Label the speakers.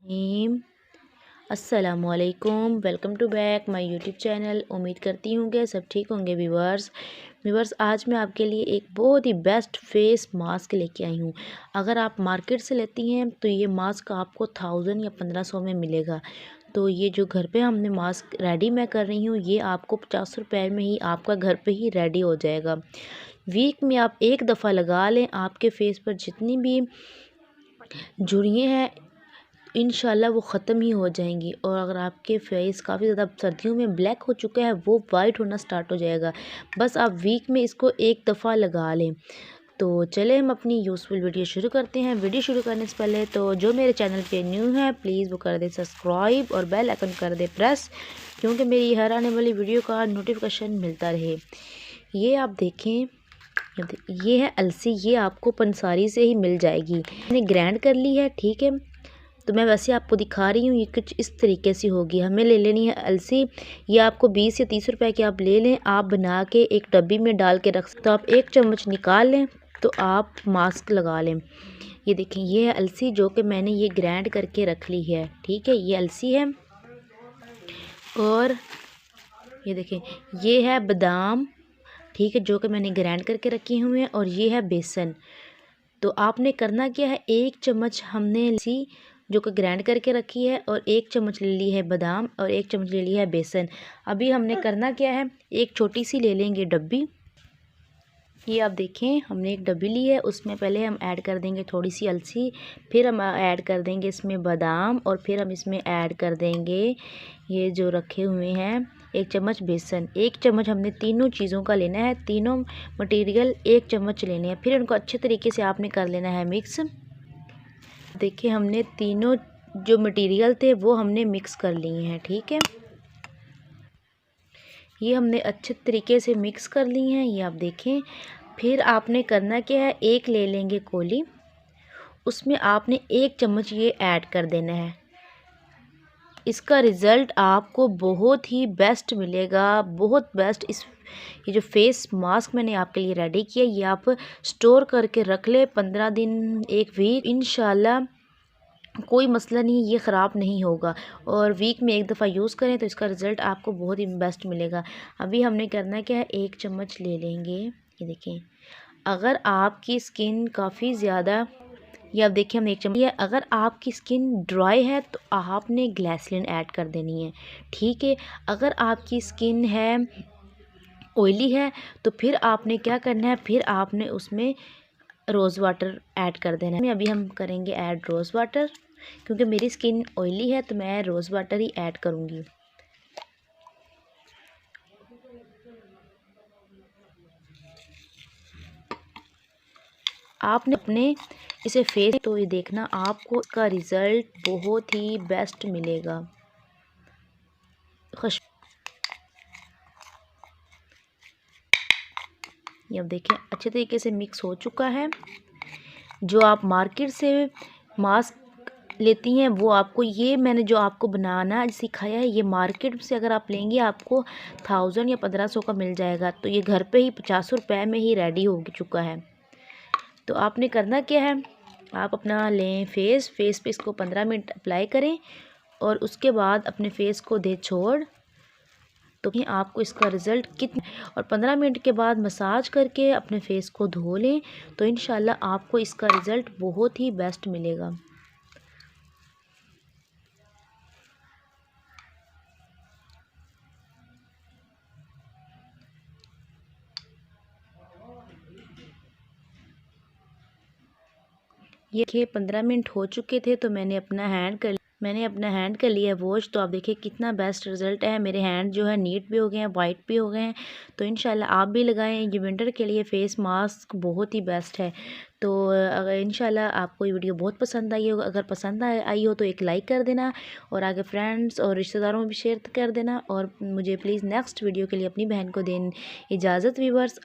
Speaker 1: Haem अस्सलामुअलैकुम, welcome to back my YouTube channel. उम्मीद करती हूँ कि सब ठीक होंगे। व्यूवर्स आज मैं आपके लिए एक बहुत ही बेस्ट फेस मास्क लेके आई हूँ। अगर आप मार्केट से लेती हैं तो ये मास्क आपको 1000 या 1500 में मिलेगा। तो ये जो घर पे हमने मास्क रेडी मैं कर रही हूँ, ये आपको 50 रुपये में ही आपका घर पे ही रेडी हो जाएगा। वीक में आप एक दफ़ा लगा लें, आपके फेस पर जितनी भी झुर्रियाँ हैं इंशाल्लाह वो ख़त्म ही हो जाएंगी। और अगर आपके फेस काफ़ी ज़्यादा सर्दियों में ब्लैक हो चुका है, वो वाइट होना स्टार्ट हो जाएगा। बस आप वीक में इसको एक दफ़ा लगा लें। तो चले हम अपनी यूज़फुल वीडियो शुरू करते हैं। वीडियो शुरू करने से पहले तो जो मेरे चैनल पे न्यू है प्लीज़ वो कर दे सब्सक्राइब और बेल आइकन कर दे प्रेस, क्योंकि मेरी हर आने वाली वीडियो का नोटिफिकेशन मिलता रहे। ये आप देखें, ये है अलसी। ये आपको पंसारी से ही मिल जाएगी। मैंने ग्राइंड कर ली है, ठीक है। तो मैं वैसे आपको दिखा रही हूँ, ये कुछ इस तरीके से होगी। हमें ले लेनी है अलसी। ये आपको 20 या 30 रुपए की आप ले लें। आप बना के एक डब्बी में डाल के रख सकते। तो आप एक चम्मच निकाल लें तो आप मास्क लगा लें। ये देखें, ये है अलसी जो कि मैंने ये ग्राइंड करके रख ली है, ठीक है। ये अलसी है। और ये देखें, ये है बादाम, ठीक है, जो कि मैंने ग्राइंड करके रखे हुए हैं। और ये है बेसन। तो आपने करना क्या है, एक चम्मच हमने अलसी जो कि ग्राइंड करके रखी है, और एक चम्मच ले ली है बादाम, और एक चम्मच ले लिया है बेसन। अभी हमने करना क्या है, एक छोटी सी ले लेंगे डब्बी। ये आप देखें, हमने एक डब्बी ली है। उसमें पहले हम ऐड कर देंगे थोड़ी सी अलसी, फिर हम ऐड कर देंगे इसमें बादाम, और फिर हम इसमें ऐड कर देंगे ये जो रखे हुए हैं एक चम्मच बेसन। एक चम्मच हमने तीनों चीज़ों का लेना है, तीनों मटेरियल एक चम्मच लेने हैं। फिर उनको अच्छे तरीके से आपने कर लेना है मिक्स। देखिए, हमने तीनों जो मटेरियल थे वो हमने मिक्स कर लिए हैं, ठीक है। ये हमने अच्छे तरीके से मिक्स कर ली हैं, ये आप देखें। फिर आपने करना क्या है, एक ले लेंगे कोली, उसमें आपने एक चम्मच ये ऐड कर देना है। इसका रिज़ल्ट आपको बहुत ही बेस्ट मिलेगा, बहुत बेस्ट। ये जो फेस मास्क मैंने आपके लिए रेडी किया, ये आप स्टोर करके रख ले 15 दिन, एक वीक, इंशाल्लाह कोई मसला नहीं, ये ख़राब नहीं होगा। और वीक में एक दफ़ा यूज़ करें तो इसका रिज़ल्ट आपको बहुत ही बेस्ट मिलेगा। अभी हमने करना क्या है, एक चम्मच ले लेंगे। ये देखें, अगर आपकी स्किन काफ़ी ज़्यादा, ये आप देखिए हमने एक चम्मच लिया। अगर आपकी स्किन ड्राई है तो आपने ग्लिसरीन ऐड कर देनी है, ठीक है। अगर आपकी स्किन है ऑयली है तो फिर आपने क्या करना है, फिर आपने उसमें रोज़ वाटर ऐड कर देना है। अभी हम करेंगे ऐड रोज़ वाटर, क्योंकि मेरी स्किन ऑयली है तो मैं रोज़ वाटर ही ऐड करूँगी। आपने अपने इसे फेस तो ये देखना, आपको इसका रिज़ल्ट बहुत ही बेस्ट मिलेगा। खुश, ये अब देखें अच्छे तरीके से मिक्स हो चुका है। जो आप मार्केट से मास्क लेती हैं वो आपको, ये मैंने जो आपको बनाना सिखाया है, ये मार्केट से अगर आप लेंगे आपको 1000 या 1500 का मिल जाएगा। तो ये घर पे ही 50 रुपये में ही रेडी हो चुका है। तो आपने करना क्या है, आप अपना लें फेस पे इसको 15 मिनट अप्लाई करें, और उसके बाद अपने फेस को दे छोड़। तो आपको इसका रिज़ल्ट कितना, और 15 मिनट के बाद मसाज करके अपने फेस को धो लें, तो इंशाल्लाह आपको इसका रिज़ल्ट बहुत ही बेस्ट मिलेगा। ये 15 मिनट हो चुके थे, तो मैंने अपना हैंड कर लिया वॉश। तो आप देखिए कितना बेस्ट रिज़ल्ट है। मेरे हैंड जो है नीट भी हो गए हैं, वाइट भी हो गए हैं। तो इंशाल्लाह आप भी लगाएं, ये विंटर के लिए फेस मास्क बहुत ही बेस्ट है। तो अगर इंशाल्लाह आपको ये वीडियो बहुत पसंद आई हो, अगर पसंद आई हो तो एक लाइक कर देना, और आगे फ्रेंड्स और रिश्तेदारों में भी शेयर कर देना। और मुझे प्लीज़ नेक्स्ट वीडियो के लिए अपनी बहन को दें इजाज़त। व्यूअर्स।